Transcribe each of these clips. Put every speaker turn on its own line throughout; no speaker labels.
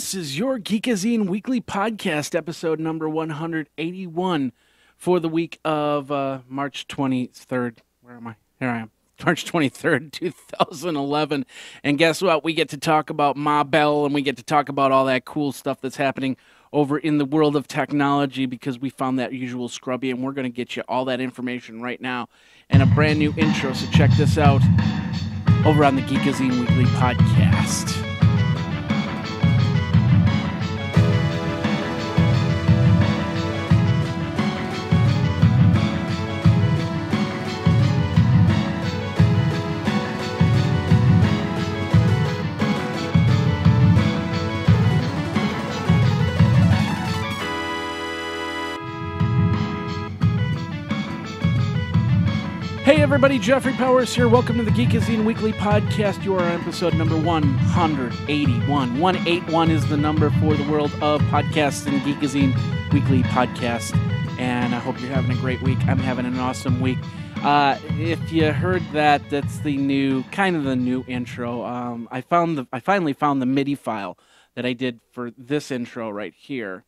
This is your Geekazine weekly podcast, episode number 181 for the week of March 23rd. Where am I? Here I am. March 23rd, 2011. And guess what? We get to talk about Ma Bell, and we get to talk about all that cool stuff that's happening over in the world of technology, because we found that usual scrubby, and we're going to get you all that information right now and a brand new intro. So check this out over on the Geekazine weekly podcast. Hey everybody, Jeffrey Powers here. Welcome to the Geekazine Weekly Podcast. You are on episode number 181. 181 is the number for the world of podcasts and Geekazine Weekly Podcast. And I hope you're having a great week. I'm having an awesome week. If you heard that, that's the new intro. I finally found the MIDI file that I did for this intro right here.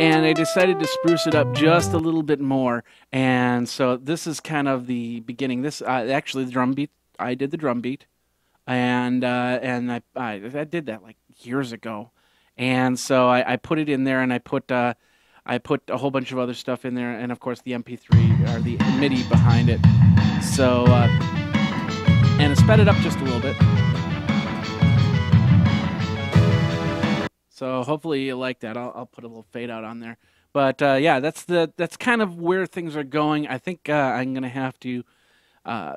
And I decided to spruce it up just a little bit more. And so this is kind of the beginning. This actually the drum beat. I did the drum beat, and I did that like years ago. And so I put it in there, and I put a whole bunch of other stuff in there, and of course the MP3 or the MIDI behind it. So and I sped it up just a little bit. So hopefully you like that. I'll put a little fade out on there. But yeah, that's kind of where things are going. I think I'm gonna have to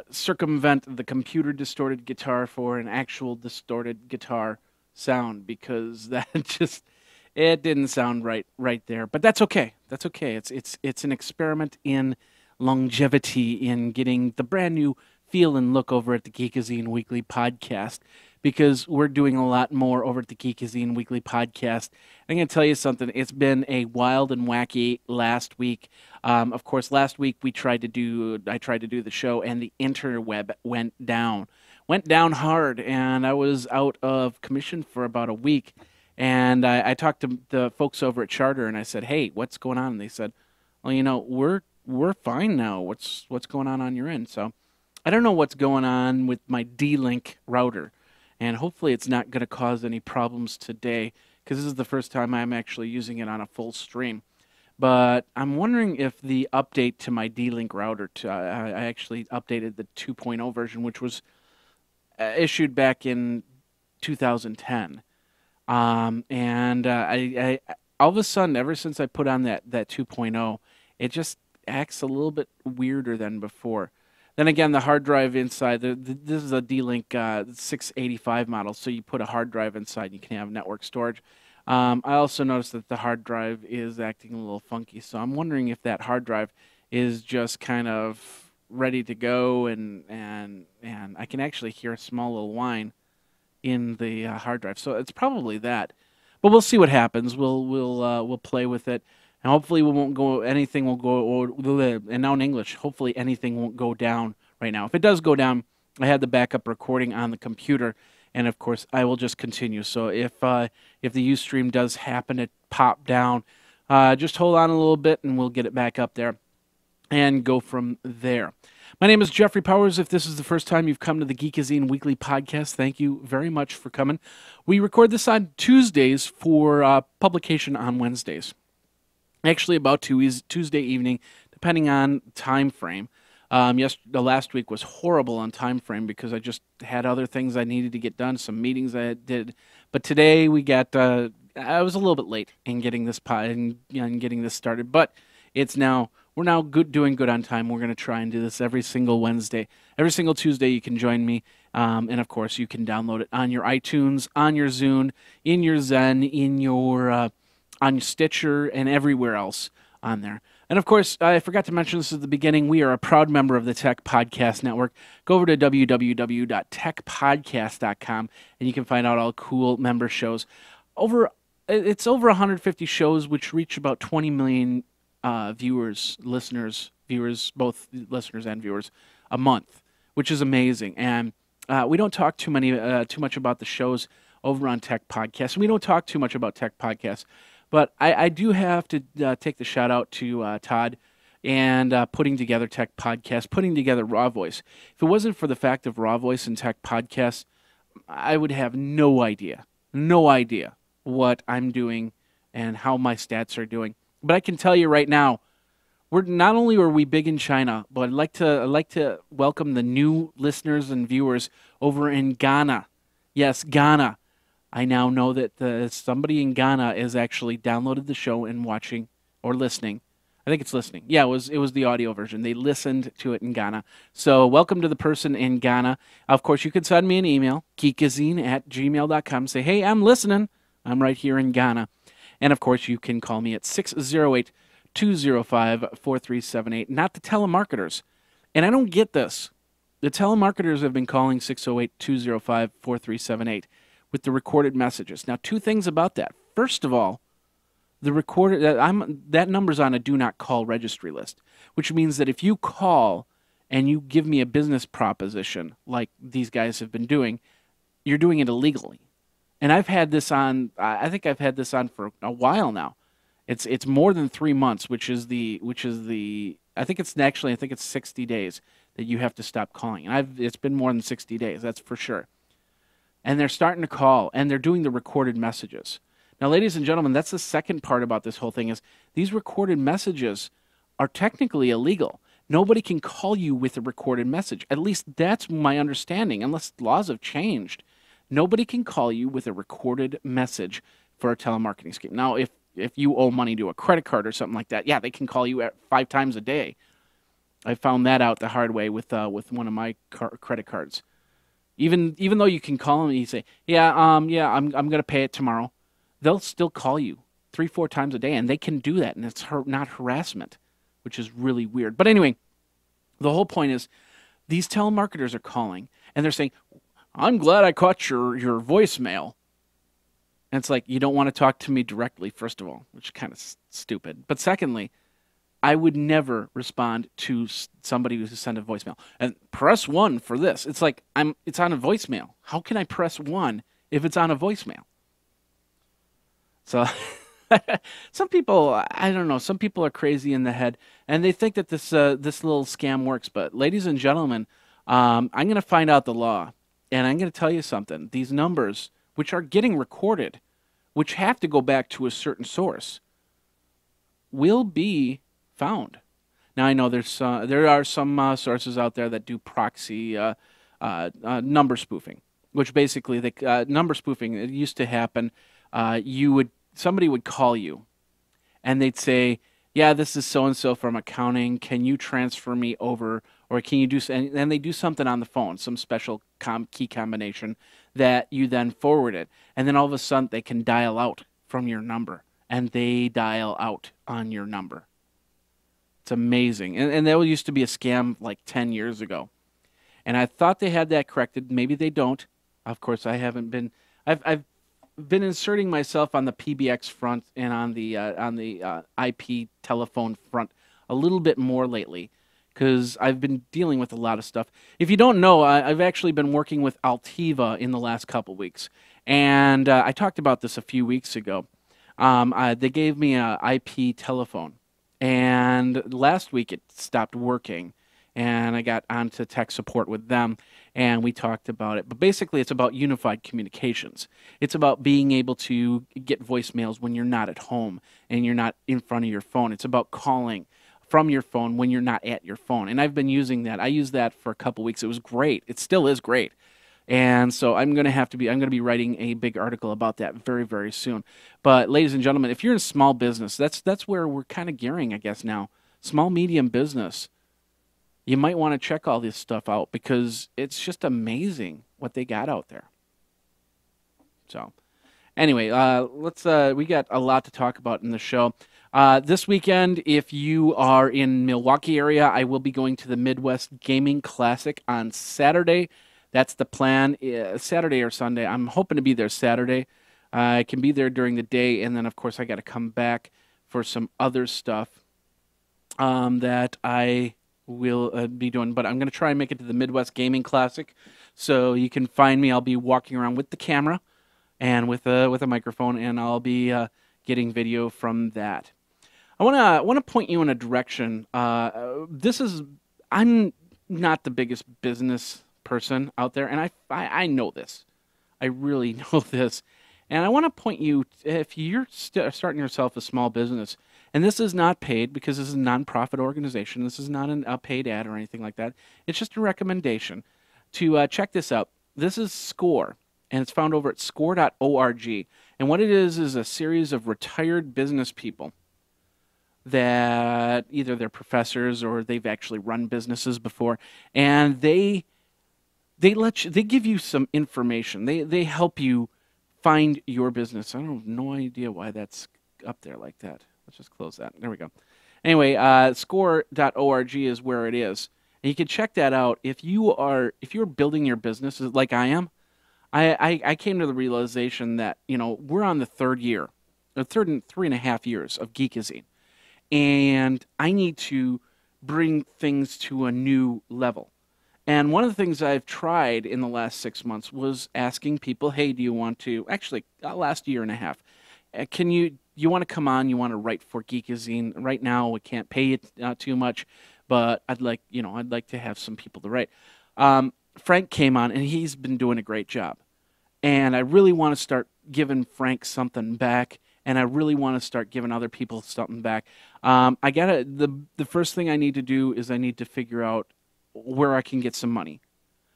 circumvent the computer distorted guitar for an actual distorted guitar sound, because that it didn't sound right there. But that's okay. That's okay. It's an experiment in longevity, in getting the brand new feel and look over at the Geekazine Weekly Podcast, because we're doing a lot more over at the Geekazine Weekly Podcast. I'm going to tell you something. It's been a wild and wacky last week. Of course, last week I tried to do the show, and the interweb went down hard, and I was out of commission for about a week. And I talked to the folks over at Charter, and I said, "Hey, what's going on?" And they said, "Well, you know, we're fine now. What's going on your end?" So I don't know what's going on with my D-Link router. And hopefully it's not going to cause any problems today, because this is the first time I'm actually using it on a full stream. But I'm wondering if the update to my D-Link router, I actually updated the 2.0 version, which was issued back in 2010. And I all of a sudden, ever since I put on that 2.0, it just acts a little bit weirder than before. Then again, the hard drive inside, this is a D-Link 685 model, so you put a hard drive inside, you can have network storage. I also noticed that the hard drive is acting a little funky, so I'm wondering if that hard drive is just kind of ready to go, and I can actually hear a small little whine in the hard drive, so it's probably that. But we'll see what happens. We'll play with it. And hopefully anything will go, and now in English, hopefully anything won't go down right now. If it does go down, I had the backup recording on the computer, and of course I will just continue. So if the Ustream does happen to pop down, just hold on a little bit and we'll get it back up there and go from there. My name is Jeffrey Powers. If this is the first time you've come to the Geekazine Weekly Podcast, thank you very much for coming. We record this on Tuesdays for publication on Wednesdays. Actually, about Tuesday evening, depending on time frame. The last week was horrible on time frame because I just had other things I needed to get done, some meetings I did. But today we got. I was a little bit late in getting this getting this started, but we're now doing good on time. We're going to try and do this every single Wednesday, every single Tuesday. You can join me, and of course you can download it on your iTunes, on your Zune, in your Zen, in your on Stitcher, and everywhere else on there. And of course, I forgot to mention this at the beginning, we are a proud member of the Tech Podcast Network. Go over to www.techpodcast.com, and you can find out all cool member shows. It's over 150 shows, which reach about 20 million listeners, both listeners and viewers, a month, which is amazing. And we don't talk too much about the shows over on Tech Podcasts. We don't talk too much about Tech Podcasts, but I do have to take the shout out to Todd and putting together Tech Podcasts, putting together Raw Voice. If it wasn't for the fact of Raw Voice and Tech Podcasts, I would have no idea what I'm doing and how my stats are doing. But I can tell you right now, we're not only are we big in China, but I'd like to welcome the new listeners and viewers over in Ghana. Yes, Ghana. I now know that somebody in Ghana has actually downloaded the show and watching or listening. I think it's listening. Yeah, it was the audio version. They listened to it in Ghana. So welcome to the person in Ghana. Of course, you can send me an email, geekazine@gmail.com. Say, hey, I'm listening. I'm right here in Ghana. And, of course, you can call me at 608-205-4378, not the telemarketers. And I don't get this. The telemarketers have been calling 608-205-4378 with the recorded messages. Now, two things about that. First of all, the recorded that number's on a do not call registry list, which means that if you call and you give me a business proposition like these guys have been doing, you're doing it illegally. And I've had this on. I think I've had this on for a while now. It's more than 3 months, which is the. I think it's 60 days that you have to stop calling. And it's been more than 60 days. That's for sure. And they're starting to call, and they're doing the recorded messages. Now, ladies and gentlemen, that's the second part about this whole thing is these recorded messages are technically illegal. Nobody can call you with a recorded message. At least that's my understanding, unless laws have changed. Nobody can call you with a recorded message for a telemarketing scheme. Now, if you owe money to a credit card or something like that, yeah, they can call you 5 times a day. I found that out the hard way with one of my credit cards. Even though you can call them and you say, I'm going to pay it tomorrow. They'll still call you 3-4 times a day, and they can do that, and it's not harassment, which is really weird. But anyway, the whole point is these telemarketers are calling, and they're saying, I'm glad I caught your voicemail. And it's like, you don't want to talk to me directly, first of all, which is kind of stupid. But secondly, I would never respond to somebody who sent a voicemail. And press 1 for this. It's like, it's on a voicemail. How can I press 1 if it's on a voicemail? So some people, I don't know, some people are crazy in the head, and they think that this little scam works. But ladies and gentlemen, I'm going to find out the law, and I'm going to tell you something. These numbers, which are getting recorded, which have to go back to a certain source, will be found. Now, I know there are some sources out there that do proxy number spoofing, which basically number spoofing, it used to happen. Somebody would call you, and they'd say, yeah, this is so-and-so from accounting. Can you transfer me over, or can you do, and they do something on the phone, some special key combination that you then forward it. And then all of a sudden they can dial out from your number, and they dial out on your number. It's amazing. And that used to be a scam like 10 years ago. And I thought they had that corrected. Maybe they don't. Of course, I haven't been. I've been inserting myself on the PBX front and on the IP telephone front a little bit more lately, because I've been dealing with a lot of stuff. If you don't know, I've actually been working with Altiva in the last couple weeks, and I talked about this a few weeks ago. They gave me an IP telephone, and last week it stopped working, and I got onto tech support with them, and we talked about it. But basically, it's about unified communications. It's about being able to get voicemails when you're not at home and you're not in front of your phone. It's about calling from your phone when you're not at your phone. And I've been using that. I used that for a couple weeks. It was great. It still is great. And so I'm going to be writing a big article about that very, very soon. But ladies and gentlemen, if you're in a small business, that's where we're kind of gearing, I guess, now. Small, medium business. You might want to check all this stuff out, because it's just amazing what they got out there. So anyway, we got a lot to talk about in the show. This weekend, if you are in Milwaukee area, I will be going to the Midwest Gaming Classic on Saturday. That's the plan, Saturday or Sunday. I'm hoping to be there Saturday. I can be there during the day, and then, of course, I got to come back for some other stuff that I will be doing. But I'm going to try and make it to the Midwest Gaming Classic. So you can find me. I'll be walking around with the camera and with a microphone, and I'll be getting video from that. I want to point you in a direction. I'm not the biggest business person out there, and I know this. I really know this. And I want to point you, if you're starting yourself a small business, and this is not paid because this is a nonprofit organization, this is not a paid ad or anything like that. It's just a recommendation to check this out. This is SCORE, and it's found over at score.org. And what it is a series of retired business people that either they're professors or they've actually run businesses before, and they give you some information. They help you find your business. I have no idea why that's up there like that. Let's just close that. There we go. Anyway, score.org is where it is. And you can check that out if you're building your business like I am. I came to the realization that, we're on the third year, the third and 3.5 years of Geekazine. And I need to bring things to a new level. And one of the things I've tried in the last 6 months was asking people, hey, do you want to, actually, last year and a half, you want to come on, you want to write for Geekazine? Right now, we can't pay you too much, but I'd like to have some people to write. Frank came on, and he's been doing a great job. And I really want to start giving Frank something back, and I really want to start giving other people something back. The first thing I need to do is I need to figure out where I can get some money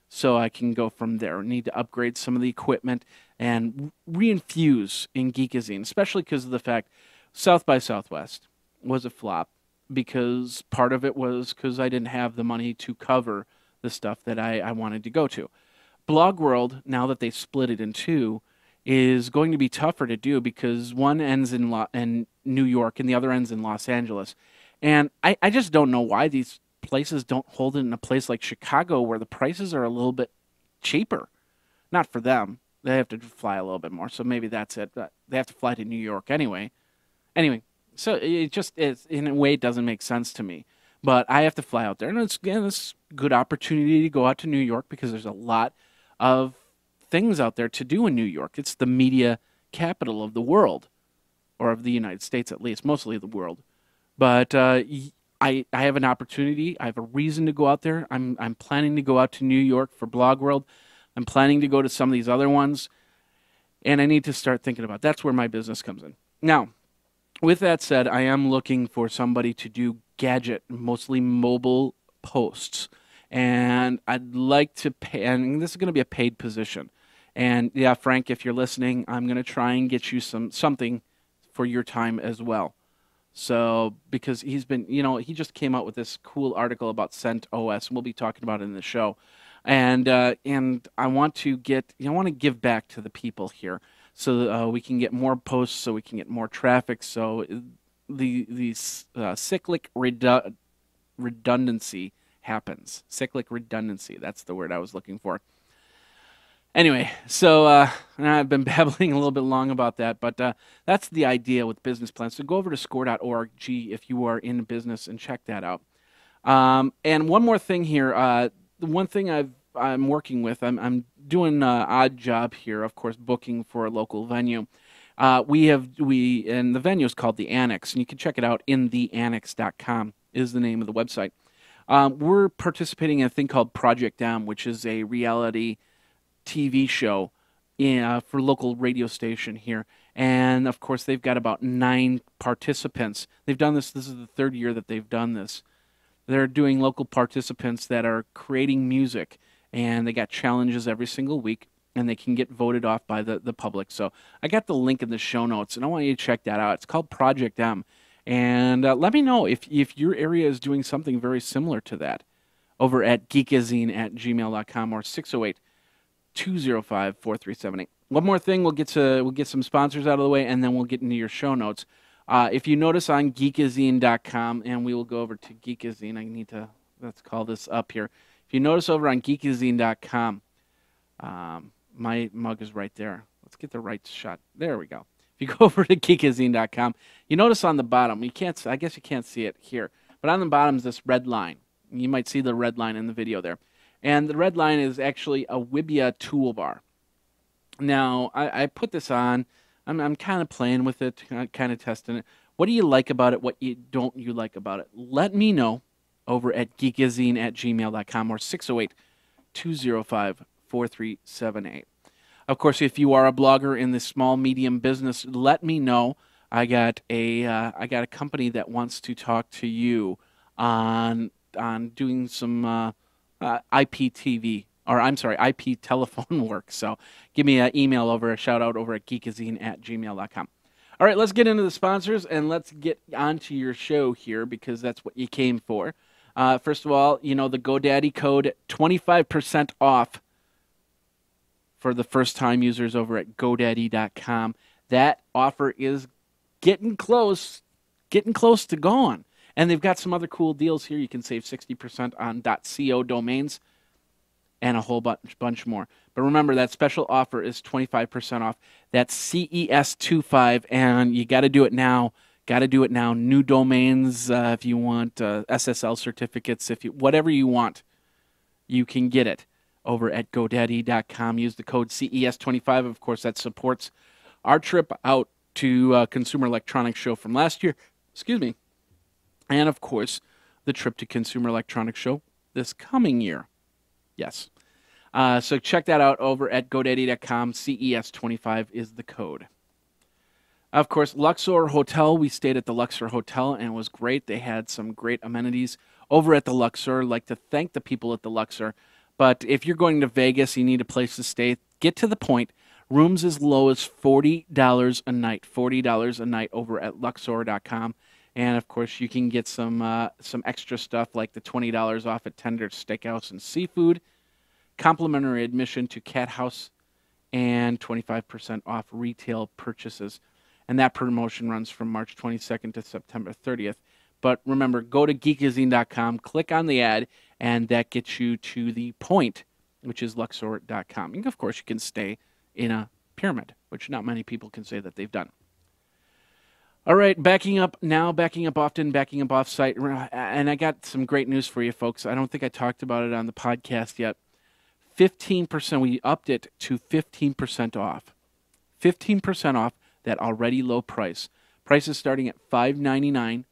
so I can go from there. I need to upgrade some of the equipment and reinfuse in Geekazine, especially because of the fact South by Southwest was a flop, because part of it was because I didn't have the money to cover the stuff that I wanted to go to. Blog World, now that they split it in two, is going to be tougher to do because one ends in New York and the other ends in Los Angeles. And I just don't know why these places don't hold it in a place like Chicago where the prices are a little bit cheaper. Not for them. They have to fly a little bit more, so maybe that's it. But they have to fly to New York anyway. So it just is, in a way, it doesn't make sense to me. But I have to fly out there. And it's a good opportunity to go out to New York because there's a lot of things out there to do in New York. It's the media capital of the world, or of the United States at least, mostly the world. But I have an opportunity. I have a reason to go out there. I'm planning to go out to New York for Blog World. I'm planning to go to some of these other ones, and I need to start thinking about that's where my business comes in. Now, with that said, I am looking for somebody to do gadget, mostly mobile posts, and I'd like to pay. And this is going to be a paid position. And yeah, Frank, if you're listening, I'm going to try and get you something for your time as well. So, because he's been, he just came out with this cool article about CentOS, and we'll be talking about it in the show. And I want to give back to the people here, so we can get more posts, so we can get more traffic, so the cyclic redundancy happens. Cyclic redundancy, that's the word I was looking for. Anyway, so I've been babbling a little bit long about that, but that's the idea with business plans. So go over to score.org if you are in business and check that out. And one more thing here. The one thing I'm working with, I'm doing an odd job here, of course, booking for a local venue. And the venue is called The Annex, and you can check it out in theannex.com is the name of the website. We're participating in a thing called Project M, which is a reality TV show for local radio station here. And, of course, they've got about 9 participants. They've done this. This is the 3rd year that they've done this. They're doing local participants that are creating music, and they got challenges every single week, and they can get voted off by the public. So I got the link in the show notes, and I want you to check that out. It's called Project M. And let me know if your area is doing something very similar to that over at geekazine@gmail.com or 608-205-4378. One more thing, we'll get some sponsors out of the way, and then we'll get into your show notes. If you notice on Geekazine.com, and we will go over to Geekazine. Let's call this up here. If you notice over on Geekazine.com, my mug is right there. Let's get the right shot. There we go. If you go over to Geekazine.com, you notice on the bottom, I guess you can't see it here, but on the bottom is this red line. You might see the red line in the video there. And the red line is actually a Wibia toolbar. Now, I put this on. I'm kind of playing with it, kind of testing it. What do you like about it? What don't you like about it? Let me know over at geekazine@gmail.com or 608-205-4378. Of course, if you are a blogger in the small medium business, let me know. I got a company that wants to talk to you on doing some IPTV, or I'm sorry, IP telephone work. So give me an email over, a shout out over at geekazine@gmail.com. All right, let's get into the sponsors and let's get onto your show here because that's what you came for. First of all, the GoDaddy code 25% off for the first-time users over at GoDaddy.com. That offer is getting close to gone. And they've got some other cool deals here. You can save 60% on .co domains and a whole bunch more. But remember, that special offer is 25% off. That's CES25, and you got to do it now. Got to do it now. New domains, if you want SSL certificates, whatever you want, you can get it over at GoDaddy.com. Use the code CES25. Of course, that supports our trip out to Consumer Electronics Show from last year. Excuse me. And, of course, the trip to Consumer Electronics Show this coming year. Yes. So check that out over at GoDaddy.com. CES25 is the code. Of course, Luxor Hotel. We stayed at the Luxor Hotel, and it was great. They had some great amenities over at the Luxor. I'd like to thank the people at the Luxor. But if you're going to Vegas, you need a place to stay. Get to the point. Rooms as low as $40 a night. $40 a night over at Luxor.com. And, of course, you can get some extra stuff like the $20 off at Tender Steakhouse and Seafood, complimentary admission to Cat House, and 25% off retail purchases. And that promotion runs from March 22nd to September 30th. But remember, go to Geekazine.com, click on the ad, and that gets you to the point, which is Luxor.com. And, of course, you can stay in a pyramid, which not many people can say that they've done. All right, backing up now, backing up often, backing up off-site. And I got some great news for you, folks. I don't think I talked about it on the podcast yet. 15%, we upped it to 15% off. 15% off that already low price. Price is starting at $5.99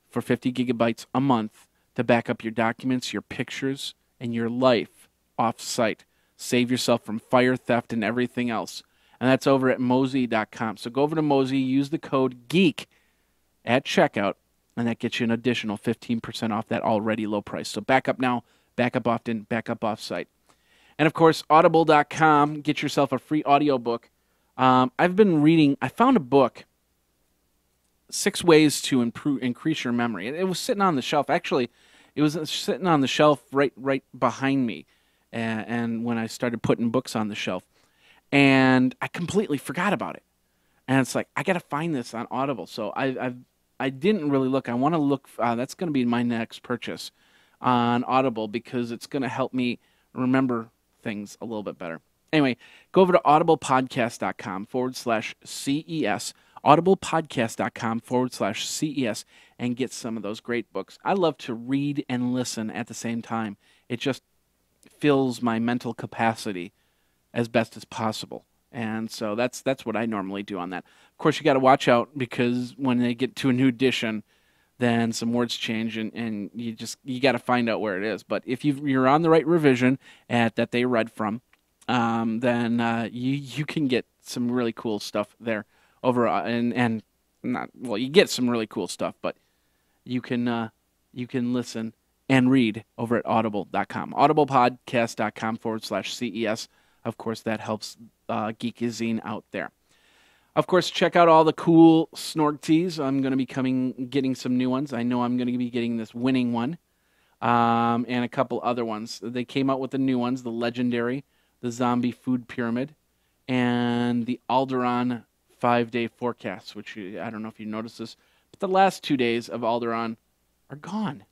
for 50 gigabytes a month to back up your documents, your pictures, and your life off-site. Save yourself from fire, theft, and everything else. And that's over at Mozy.com. So go over to Mozy, use the code GEEK at checkout, and that gets you an additional 15% off that already low price. So back up now, back up often, back up off-site. And, of course, Audible.com. Get yourself a free audiobook. I've been reading. I found a book, 6 Ways to Increase Your Memory. It was sitting on the shelf. Actually, it was sitting on the shelf right behind me and when I started putting books on the shelf. And I completely forgot about it. And it's like, I got to find this on Audible. So I didn't really look. I want to look. That's going to be my next purchase on Audible because it's going to help me remember things a little bit better. Anyway, go over to audiblepodcast.com/CES, audiblepodcast.com/CES, and get some of those great books. I love to read and listen at the same time. It just fills my mental capacity as best as possible. And so that's what I normally do on that. Of course, you got to watch out because when they get to a new edition, then some words change and you got to find out where it is. But if you're on the right revision that they read from, then you can get some really cool stuff there over and not well, you get some really cool stuff, but you can listen and read over at audible.com. audiblepodcast.com/CES. Of course, that helps Geekazine out there. Of course, check out all the cool Snorg tees. I'm going to be getting some new ones. I know I'm going to be getting this winning one and a couple other ones. They came out with the new ones, the Legendary, the Zombie Food Pyramid, and the Alderaan 5-day forecast, which I don't know if you noticed this, but the last 2 days of Alderaan are gone.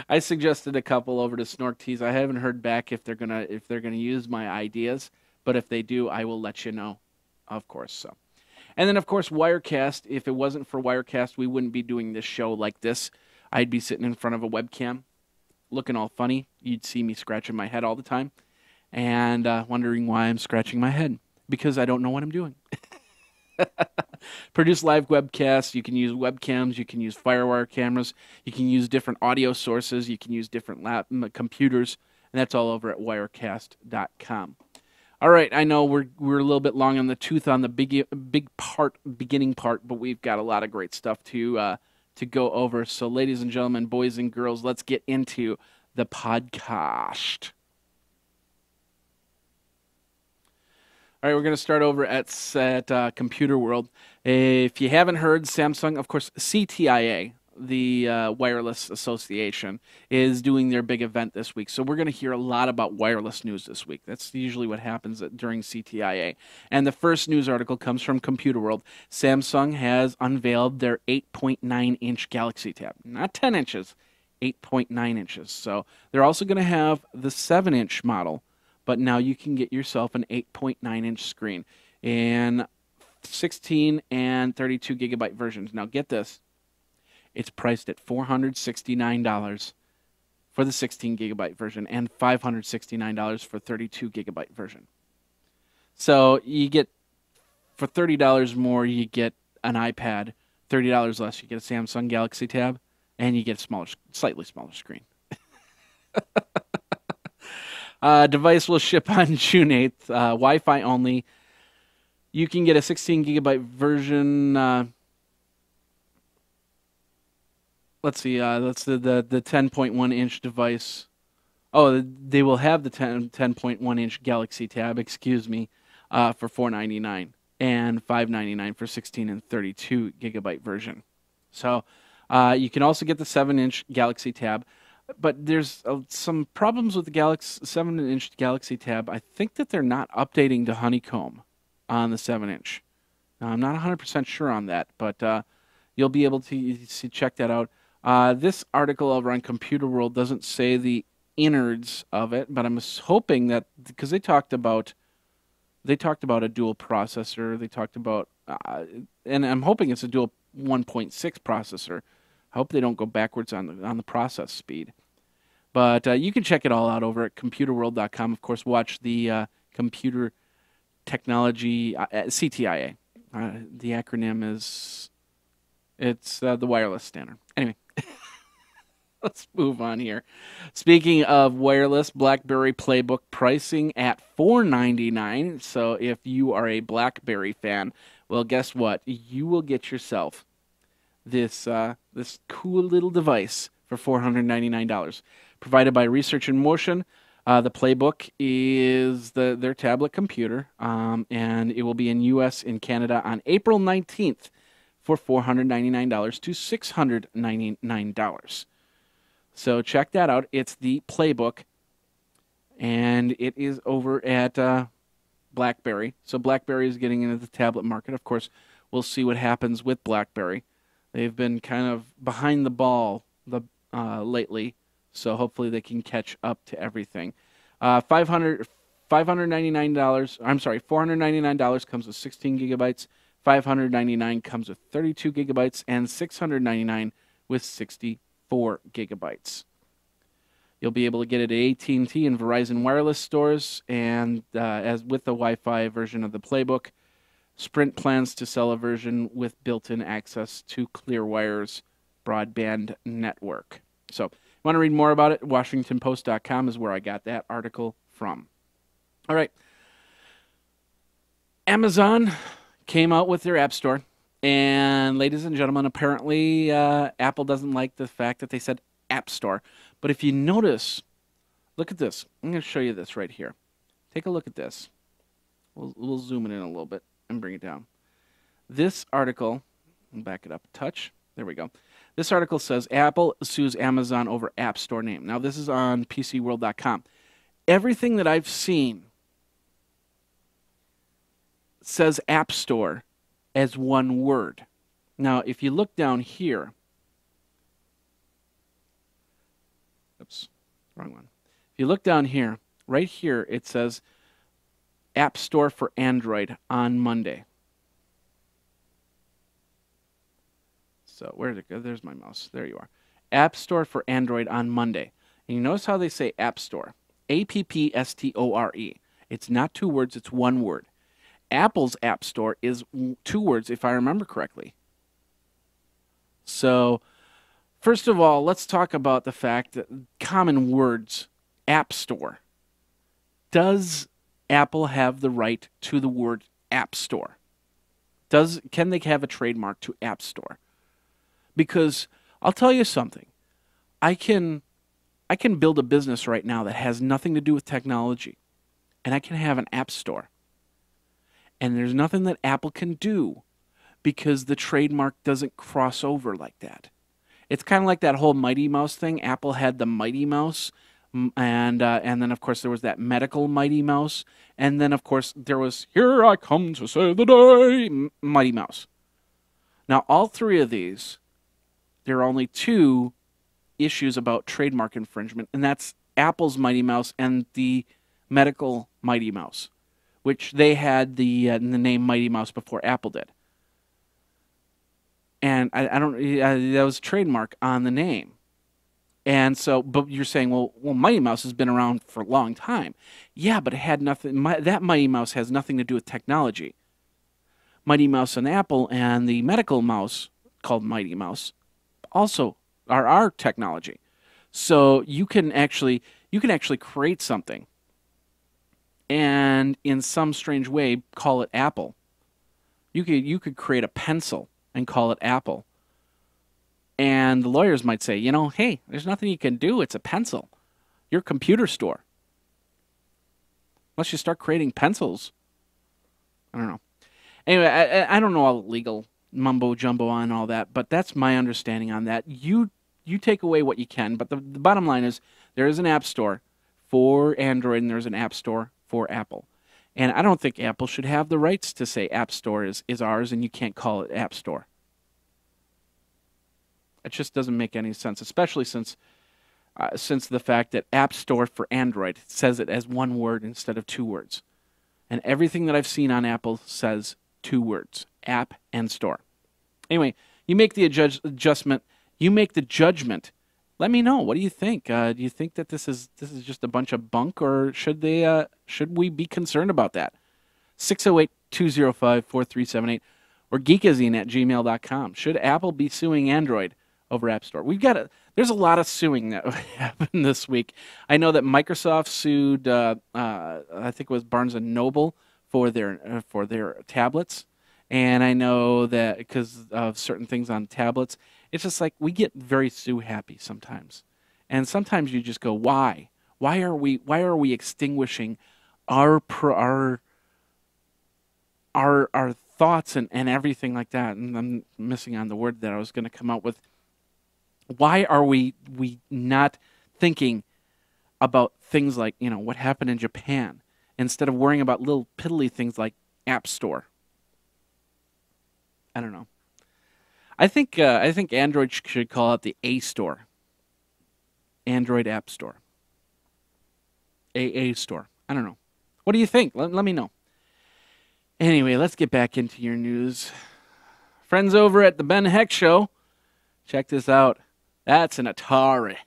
I suggested a couple over to Snork Tees. I haven't heard back if they're gonna use my ideas, but if they do, I will let you know, of course. So, and then of course Wirecast. If it wasn't for Wirecast, we wouldn't be doing this show like this. I'd be sitting in front of a webcam looking all funny, you'd see me scratching my head all the time and wondering why I'm scratching my head because I don't know what I'm doing. Produce live webcasts. You can use webcams. You can use FireWire cameras. You can use different audio sources. You can use different computers. And that's all over at wirecast.com. All right, I know we're a little bit long on the tooth on the beginning part, but we've got a lot of great stuff to go over. So, ladies and gentlemen, boys and girls, let's get into the podcast. All right, we're going to start over at Computer World. If you haven't heard, Samsung, of course, CTIA, the Wireless Association, is doing their big event this week. So we're going to hear a lot about wireless news this week. That's usually what happens during CTIA. And the first news article comes from Computer World. Samsung has unveiled their 8.9-inch Galaxy Tab. Not 10 inches, 8.9 inches. So they're also going to have the 7-inch model, but now you can get yourself an 8.9-inch screen in 16 and 32 gigabyte versions. Now get this. It's priced at $469 for the 16 gigabyte version and $569 for 32 gigabyte version. So you get, for $30 more, you get an iPad. $30 less, you get a Samsung Galaxy Tab, and you get a smaller, slightly smaller screen. Device will ship on June 8th. Wi-Fi only. You can get a 16 gigabyte version. Let's see. That's the 10.1 inch device. Oh, they will have the 10.1 inch Galaxy Tab. Excuse me, for $499 and $599 for 16 and 32 gigabyte version. So you can also get the 7-inch Galaxy Tab. But there's some problems with the 7-inch Galaxy Tab. I think that they're not updating to Honeycomb on the 7-inch. Now, I'm not 100% sure on that, but you'll be able to check that out. This article over on Computer World doesn't say the innards of it, but I'm hoping that because they talked about a dual processor. They talked about, and I'm hoping it's a dual 1.6 processor. I hope they don't go backwards on the process speed. But you can check it all out over at computerworld.com. Of course, watch the computer technology CTIA. The acronym is the wireless standard. Anyway, let's move on here. Speaking of wireless, BlackBerry Playbook pricing at $499. So if you are a BlackBerry fan, well, guess what? You will get yourself this cool little device for $499, provided by Research in Motion. The Playbook is their tablet computer, and it will be in U.S. and Canada on April 19th for $499 to $699. So check that out. It's the Playbook, and it is over at BlackBerry. So BlackBerry is getting into the tablet market. Of course, we'll see what happens with BlackBerry. They've been kind of behind the ball lately, so hopefully they can catch up to everything. $499 comes with 16 gigabytes, $599 comes with 32 gigabytes, and $699 with 64 gigabytes. You'll be able to get it at AT&T and Verizon wireless stores, and as with the Wi-Fi version of the Playbook. Sprint plans to sell a version with built-in access to Clearwire's broadband network. So, if you want to read more about it, WashingtonPost.com is where I got that article from. All right. Amazon came out with their App Store, and ladies and gentlemen, apparently Apple doesn't like the fact that they said App Store. But if you notice, look at this. I'm going to show you this right here. Take a look at this. We'll zoom it in a little bit and bring it down. This article, I'll back it up a touch. There we go. This article says Apple sues Amazon over App Store name. Now, this is on PCWorld.com. Everything that I've seen says App Store as one word. Now, if you look down here, oops, wrong one. If you look down here, right here, it says App Store for Android on Monday. So where did it go? There's my mouse. There you are. App Store for Android on Monday. And you notice how they say App Store. A-P-P-S-T-O-R-E. It's not 2 words, it's 1 word. Apple's App Store is 2 words, if I remember correctly. So, first of all, let's talk about the fact that common words, App Store. Does Apple have the right to the word App Store? Can they have a trademark to App Store? Because I'll tell you something. I can build a business right now that has nothing to do with technology, and I can have an app store. And there's nothing that Apple can do because the trademark doesn't cross over like that. It's kind of like that whole Mighty Mouse thing. Apple had the Mighty Mouse, and then of course there was that medical Mighty Mouse, and then of course there was Here I Come to Save the Day Mighty Mouse. Now all 3 of these, there are only 2 issues about trademark infringement, and that's Apple's Mighty Mouse and the medical Mighty Mouse, which they had the name Mighty Mouse before Apple did. And I don't, that was a trademark on the name. And so, but you're saying, well, Mighty Mouse has been around for a long time. Yeah, but it had nothing, that Mighty Mouse has nothing to do with technology. Mighty Mouse and Apple and the medical mouse called Mighty Mouse also are our technology. So you can actually create something and in some strange way call it Apple. You could create a pencil and call it Apple. And the lawyers might say, you know, hey, there's nothing you can do. It's a pencil. You're a computer store. Unless you start creating pencils. I don't know. Anyway, I don't know all the legal mumbo jumbo on all that, but that's my understanding on that. You take away what you can, but the bottom line is there is an app store for Android and there's an app store for Apple. And I don't think Apple should have the rights to say App Store is ours and you can't call it App Store. It just doesn't make any sense, especially since the fact that App Store for Android says it as 1 word instead of 2 words. And everything that I've seen on Apple says 2 words, app and store. Anyway, you make the adjustment, you make the judgment. Let me know. What do you think? Do you think that this is just a bunch of bunk, or should we be concerned about that? 608-205-4378 or geekazine@gmail.com. Should Apple be suing Android over App Store? There's a lot of suing that happened this week. I know that Microsoft sued, I think it was Barnes and Noble for their tablets, and I know that because of certain things on tablets, it's just like we get very sue happy sometimes, and sometimes you just go, why? Why are we extinguishing our thoughts and everything like that? And I'm missing on the word that I was going to come up with. Why are we not thinking about things like, you know, what happened in Japan instead of worrying about little piddly things like App Store? I don't know. I think Android should call it the A Store. Android App Store. AA Store. I don't know. What do you think? Let me know. Anyway, let's get back into your news. Friends over at the Ben Heck Show, check this out. That's an Atari.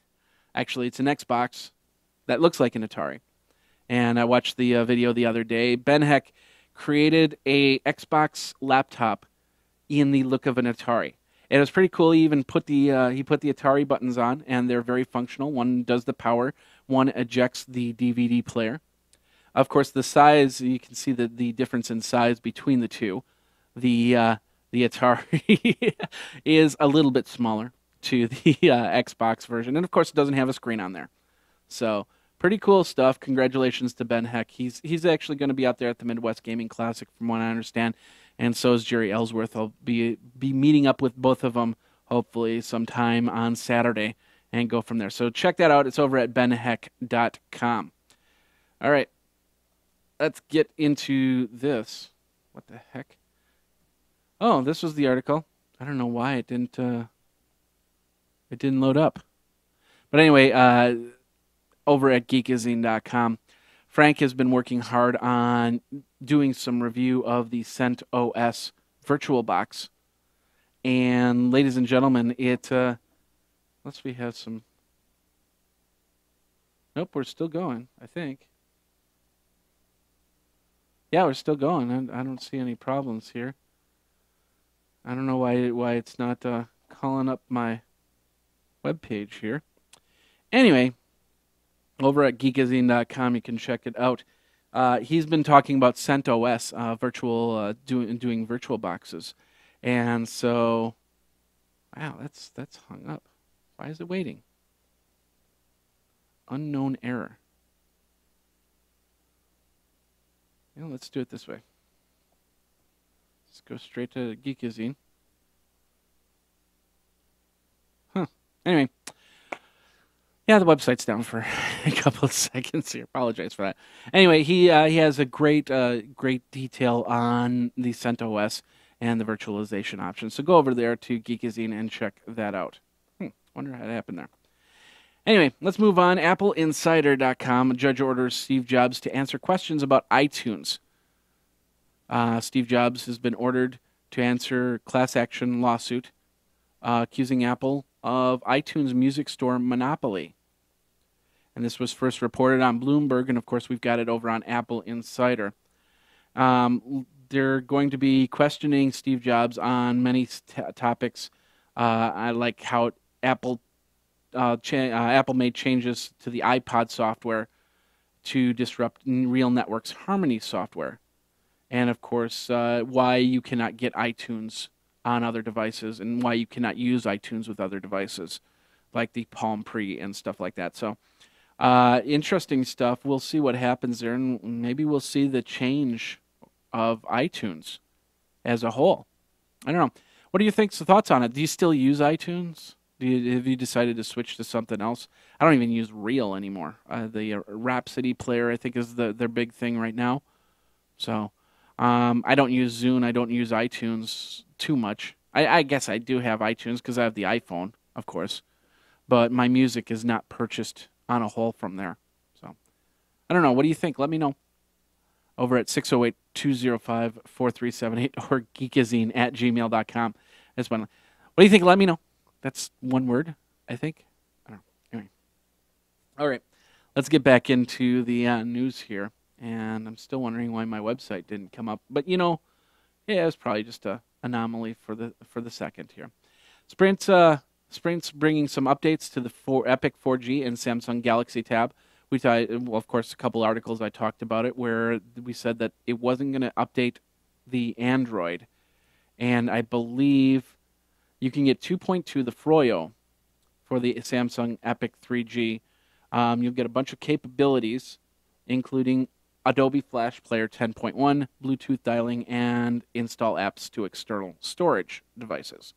Actually, it's an Xbox that looks like an Atari. And I watched the video the other day. Ben Heck created a Xbox laptop in the look of an Atari. It was pretty cool. He even put the Atari buttons on, and they're very functional. One does the power, one ejects the DVD player. Of course, the size, you can see the difference in size between the two. The Atari is a little bit smaller to the Xbox version, and of course, it doesn't have a screen on there. So, pretty cool stuff. Congratulations to Ben Heck. He's actually going to be out there at the Midwest Gaming Classic, from what I understand. And so is Jerry Ellsworth. I'll be meeting up with both of them, hopefully, sometime on Saturday, and go from there. So check that out. It's over at benheck.com. All right. Let's get into this. What the heck? Oh, this was the article. I don't know why it didn't load up. But anyway, over at geekazine.com, Frank has been working hard on doing some review of the CentOS VirtualBox. And ladies and gentlemen, let's we have some. Nope, we're still going, I think. Yeah, we're still going. I don't see any problems here. I don't know why it's not calling up my web page here. Anyway, over at geekazine.com, you can check it out. He's been talking about CentOS, doing virtual boxes, and so, wow, that's hung up. Why is it waiting? Unknown error. Yeah, let's do it this way. Let's go straight to Geekazine. Huh. Anyway. Yeah, the website's down for a couple of seconds here. Apologize for that. Anyway, he has a great detail on the CentOS and the virtualization options. So go over there to Geekazine and check that out. Wonder how that happened there. Anyway, let's move on. AppleInsider.com. A judge orders Steve Jobs to answer questions about iTunes. Steve Jobs has been ordered to answer class action lawsuit accusing Apple of iTunes Music Store monopoly. And this was first reported on Bloomberg, and of course we've got it over on Apple Insider. They're going to be questioning Steve Jobs on many topics. I like how Apple made changes to the iPod software to disrupt Real Network's Harmony software, and of course why you cannot get iTunes on other devices and why you cannot use iTunes with other devices like the Palm Pre and stuff like that. So interesting stuff. We'll see what happens there, and maybe we'll see the change of iTunes as a whole. I don't know. What do you think's the thoughts on it? Do you still use iTunes? Have you decided to switch to something else? I don't even use Real anymore. The Rhapsody player, I think, is their big thing right now. So I don't use Zune. I don't use iTunes too much. I guess I do have iTunes because I have the iPhone, of course. But my music is not purchased on a whole from there. So I don't know. What do you think? Let me know over at 608-205-4378 or geekazine@gmail.com. That's one. What do you think? Let me know. That's one word, I think. I don't know. Anyway. All right. Let's get back into the news here. And I'm still wondering why my website didn't come up. But, yeah, it was probably just an anomaly for the second here. Sprint's bringing some updates to the Epic 4G and Samsung Galaxy Tab. Of course, a couple articles I talked about it where we said that it wasn't going to update the Android. And I believe you can get 2.2, the Froyo, for the Samsung Epic 3G. You'll get a bunch of capabilities, including Adobe Flash Player 10.1, Bluetooth dialing, and install apps to external storage devices.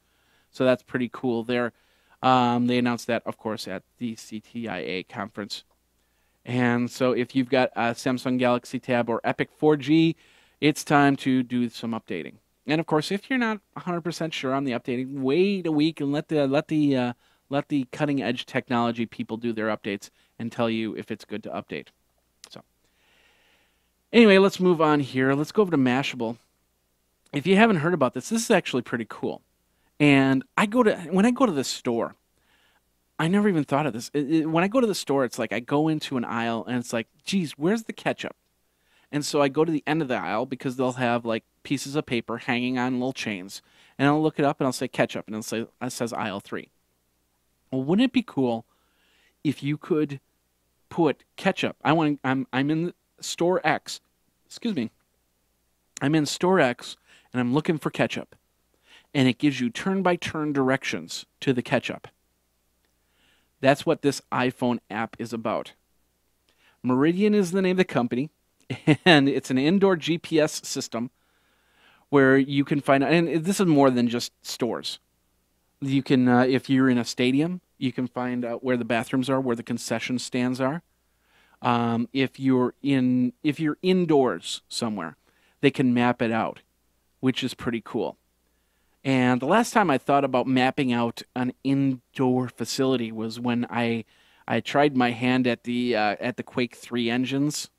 So that's pretty cool there. They announced that, of course, at the CTIA conference. And so if you've got a Samsung Galaxy Tab or Epic 4G, it's time to do some updating. And of course, if you're not 100% sure on the updating, wait a week and let the cutting edge technology people do their updates and tell you if it's good to update. So anyway, let's move on here. Let's go over to Mashable. If you haven't heard about this is actually pretty cool. And when I go to the store, I never even thought of this. When I go to the store, it's like I go into an aisle and it's like, geez, where's the ketchup? And so I go to the end of the aisle because they'll have like pieces of paper hanging on little chains. And I'll look it up and I'll say ketchup and it says aisle 3. Well, wouldn't it be cool if you could put ketchup? I'm in store X. Excuse me. I'm in store X and I'm looking for ketchup. And it gives you turn-by-turn directions to the ketchup. That's what this iPhone app is about. Meridian is the name of the company, and it's an indoor GPS system where you can find, and this is more than just stores. You can, if you're in a stadium, you can find out where the bathrooms are, where the concession stands are. If you're indoors somewhere, they can map it out, which is pretty cool. And the last time I thought about mapping out an indoor facility was when I tried my hand at the Quake 3 engines.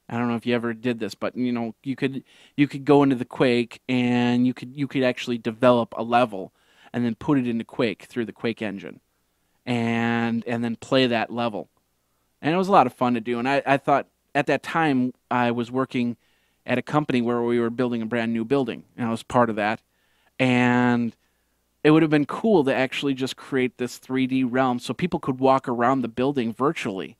I don't know if you ever did this, but you could go into the Quake and you could actually develop a level and then put it into Quake through the Quake engine, and then play that level. And it was a lot of fun to do. And I thought at that time I was working at a company where we were building a brand new building, and I was part of that. And it would have been cool to actually just create this 3D realm so people could walk around the building virtually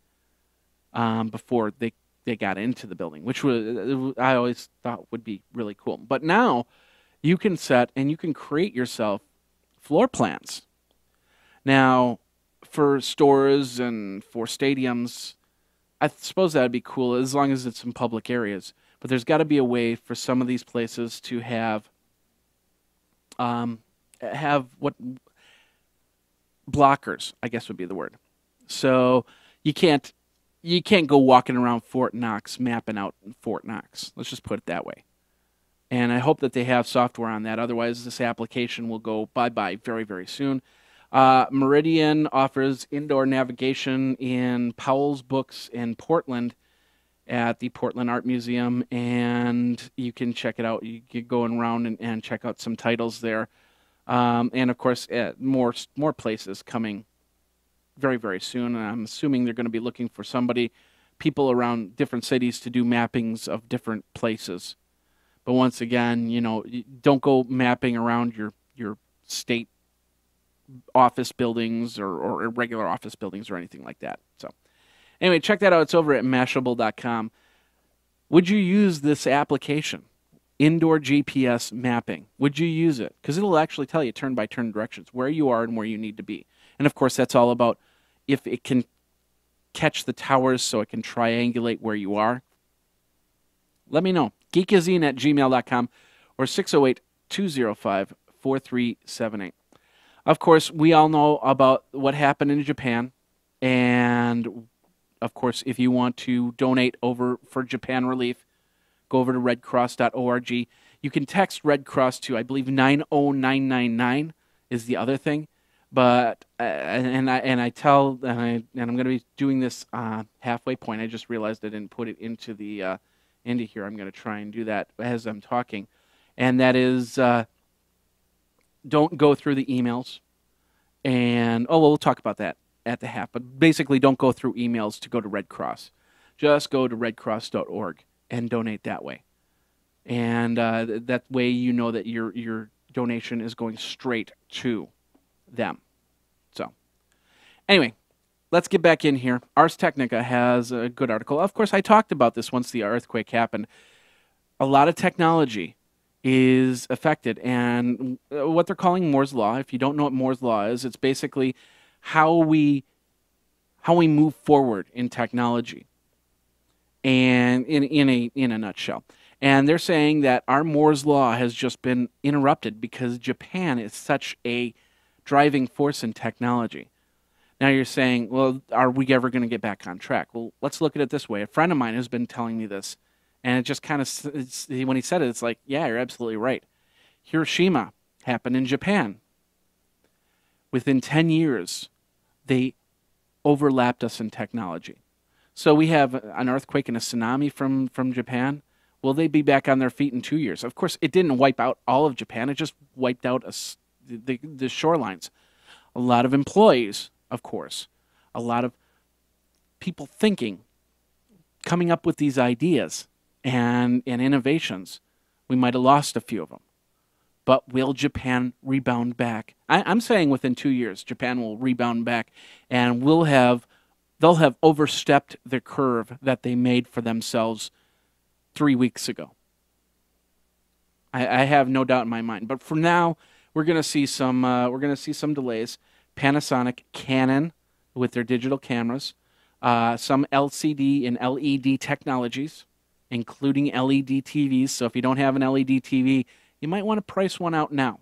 before they got into the building, which I always thought would be really cool. But now you can set and you can create yourself floor plans. Now, for stores and for stadiums, I suppose that would be cool as long as it's in public areas. But there's got to be a way for some of these places to have what blockers, I guess would be the word. So you can't go walking around Fort Knox mapping out Fort Knox. Let's just put it that way. And I hope that they have software on that. Otherwise, this application will go bye-bye very, very soon. Meridian offers indoor navigation in Powell's Books in Portland at the Portland Art Museum, and you can check it out. You can go around and check out some titles there. And, of course, more places coming very, very soon. And I'm assuming they're going to be looking for people around different cities to do mappings of different places. But once again, don't go mapping around your state office buildings or regular office buildings or anything like that. So anyway, check that out. It's over at Mashable.com. Would you use this application, indoor GPS mapping? Would you use it? Because it'll actually tell you turn-by-turn directions, where you are and where you need to be. And, of course, that's all about if it can catch the towers so it can triangulate where you are. Let me know. Geekazine at gmail.com or 608-205-4378. Of course, we all know about what happened in Japan. And, of course, if you want to donate over for Japan relief, go over to redcross.org. You can text Red Cross to, I believe, 90999 is the other thing. But I'm going to be doing this halfway point. I just realized I didn't put it into the into here. I'm going to try and do that as I'm talking, and that is don't go through the emails. And we'll talk about that at the half. But basically, don't go through emails to go to Red Cross. Just go to redcross.org and donate that way, and that way you know that your donation is going straight to them. So anyway, let's get back in here. Ars Technica has a good article. Of course, I talked about this once the earthquake happened. A lot of technology is affected, and what they're calling Moore's Law. If you don't know what Moore's Law is, it's basically how we move forward in technology, and in a nutshell. And they're saying that our Moore's Law has just been interrupted because Japan is such a driving force in technology. Now you're saying, well, are we ever going to get back on track? Well, let's look at it this way. A friend of mine has been telling me this, and it just kind of, when he said it, it's like, yeah, you're absolutely right. Hiroshima happened in Japan. Within 10 years, they overlapped us in technology. So we have an earthquake and a tsunami from Japan. Will they be back on their feet in 2 years? Of course, it didn't wipe out all of Japan. It just wiped out the shorelines. A lot of employees, of course. A lot of people thinking, coming up with these ideas and innovations. We might have lost a few of them. But will Japan rebound back? I'm saying within 2 years, Japan will rebound back, and they'll have overstepped the curve that they made for themselves 3 weeks ago. I have no doubt in my mind. But for now, we're going to see some delays. Panasonic, Canon, with their digital cameras, some LCD and LED technologies, including LED TVs. So if you don't have an LED TV, you might want to price one out now.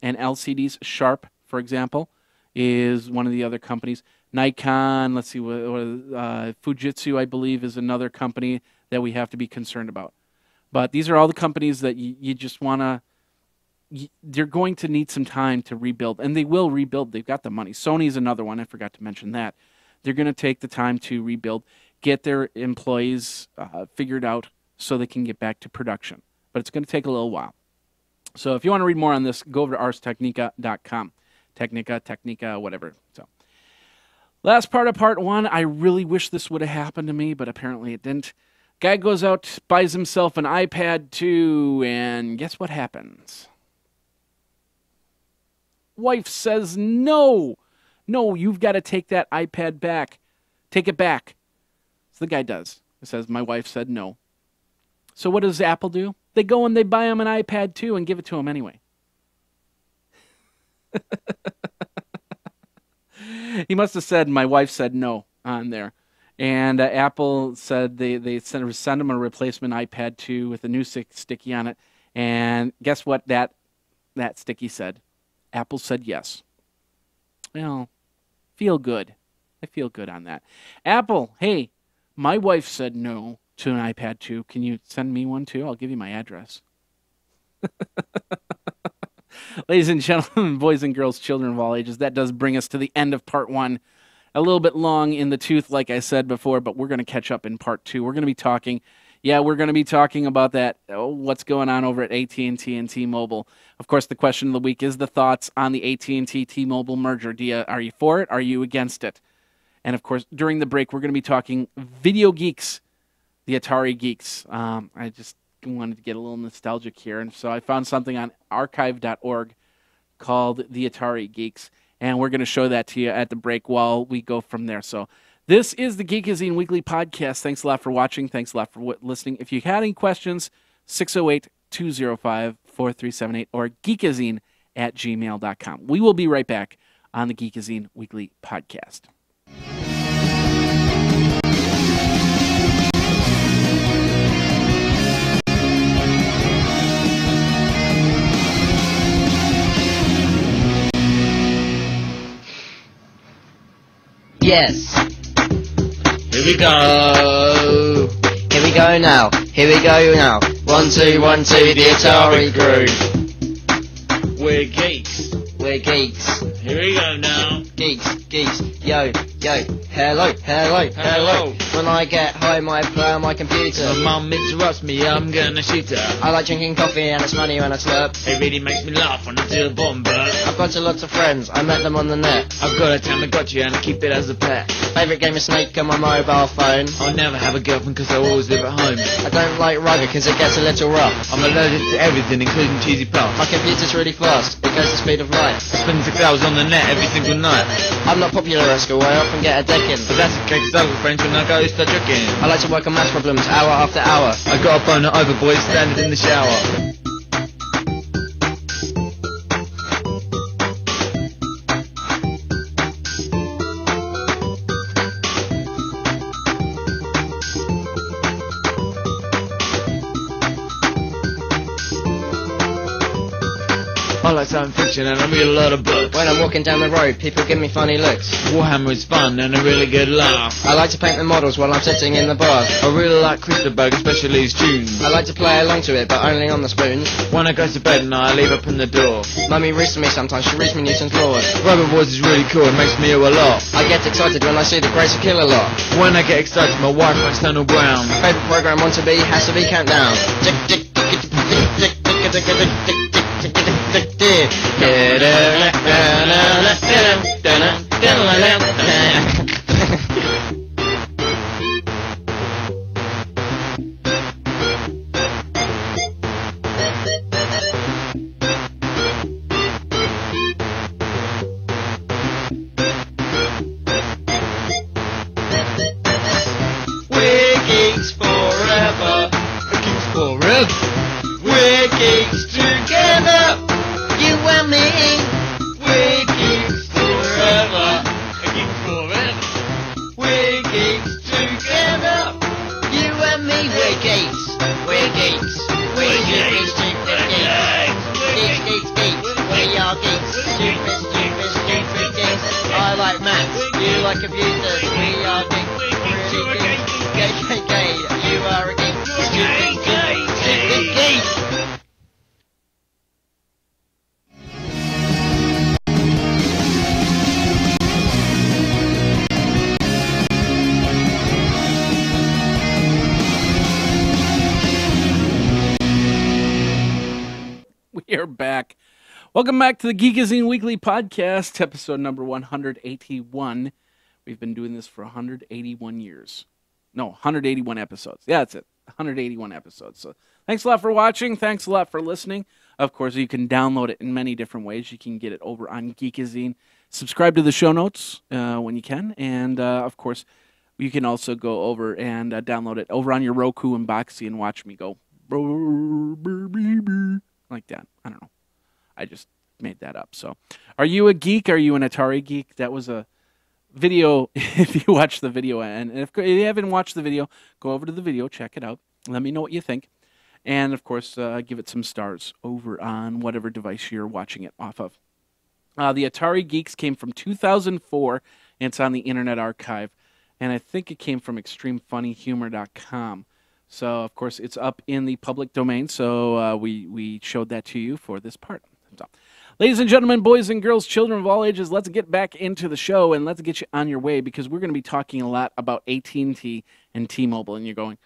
And LCDs, Sharp, for example, is one of the other companies. Nikon, let's see, Fujitsu, I believe, is another company that we have to be concerned about. But these are all the companies that you just want to, they're going to need some time to rebuild, and they will rebuild. They've got the money. Sony's another one. I forgot to mention that. They're going to take the time to rebuild, get their employees figured out so they can get back to production. But it's going to take a little while. So if you want to read more on this, go over to arstechnica.com. Technica, whatever. So Last part of part one, I really wish this would have happened to me, but apparently it didn't. Guy goes out, buys himself an iPad 2, and guess what happens? Wife says, no, you've got to take that iPad back. Take it back. So the guy does. It says, my wife said no. So what does Apple do? They go and they buy him an iPad 2 and give it to him anyway. He must have said, my wife said no on there. And Apple said they sent him a replacement iPad 2 with a new sticky on it. And guess what that sticky said? Apple said yes. Well, feel good. I feel good on that. Apple, hey, my wife said no to an iPad 2. Can you send me one too? I'll give you my address. Ladies and gentlemen, boys and girls, children of all ages, that does bring us to the end of part one. A little bit long in the tooth, like I said before, but we're going to catch up in part two. We're going to be talking about that, what's going on over at AT&T and T-Mobile. Of course, the question of the week is the thoughts on the AT&T T-Mobile merger. Are you for it? Are you against it? And, of course, during the break, we're going to be talking video geeks, the Atari geeks. I just wanted to get a little nostalgic here, and so I found something on archive.org called the Atari Geeks, and we're going to show that to you at the break while we go from there. So this is the Geekazine Weekly Podcast. Thanks a lot for watching. Thanks a lot for listening. If you had any questions, 608-205-4378 or geekazine@gmail.com. We will be right back on the Geekazine Weekly Podcast.
Yes. Here we go. Here we go now. Here we go now. 1, 2, 1, 2, the Atari crew.
We're geeks.
We're geeks.
Here we go now.
Geeks. Yo. Hello. When I get home, I play on my computer.
My mum interrupts me, I'm gonna shoot her.
I like drinking coffee and it's funny when I slurp.
It really makes me laugh when I do a bomb burp.
I've got lots of friends, I met them on the net.
I've got a Tamagotchi and I keep it as a pet.
Favourite game is Snake on my mobile phone.
I'll never have a girlfriend cause I always live at home.
I don't like rugger cause it gets a little rough.
I'm allergic to everything including cheesy puffs.
My computer's really fast, it goes the speed of light.
I spend 6 hours on the net every single night.
I'm not popular at school, I often get a decking.
But that's okay cause I've got friends when I go start drinking.
I like to work on maths problems hour after hour.
I got a boner over boys standing in the shower. I like science fiction and I read a lot of books.
When I'm walking down the road, people give me funny looks.
Warhammer is fun and a really good laugh.
I like to paint the models while I'm sitting in the bar.
I really like Christopher, especially his tunes.
I like to play along to it, but only on the spoons.
When I go to bed and I leave open the door.
Mummy reads to me sometimes, she reads me Newton's laws.
Rubber Boys is really cool, it makes me ill a lot.
I get excited when I see the Grace of Kill-A-Lot.
When I get excited, my wife writes Tunnel Brown.
Favourite programme want to be, has to be Countdown.
We're geeks forever. Geeks forever. We're geeks together.
You and me.
We're geeks forever. Geeks forever. We're geeks together.
You and me. We're geeks. We're geeks. We're geeks. Stupid geeks. Geeks. We are geeks. Stupid geeks. I like maths. You like computers. We are geeks. Really geeks. Gay. You are a geek. Stupid geek.
We are back. Welcome back to the Geekazine Weekly Podcast, episode number 181. We've been doing this for 181 years. No, 181 episodes. Yeah, that's it. 181 episodes. So thanks a lot for watching. Thanks a lot for listening. Of course, you can download it in many different ways. You can get it over on Geekazine. Subscribe to the show notes when you can. And, of course, you can also go over and download it over on your Roku and Boxy and watch me go like that. I don't know. I just made that up. So, are you a geek? Are you an Atari geek? That was a video. If you watch the video, and if you haven't watched the video, go over to the video, check it out. Let me know what you think. And, of course, give it some stars over on whatever device you're watching it off of. The Atari Geeks came from 2004, and it's on the Internet Archive. And I think it came from extremefunnyhumor.com. So, of course, it's up in the public domain, so we showed that to you for this part. So, ladies and gentlemen, boys and girls, children of all ages, let's get back into the show, and let's get you on your way, because we're going to be talking a lot about AT&T and T-Mobile, and you're going,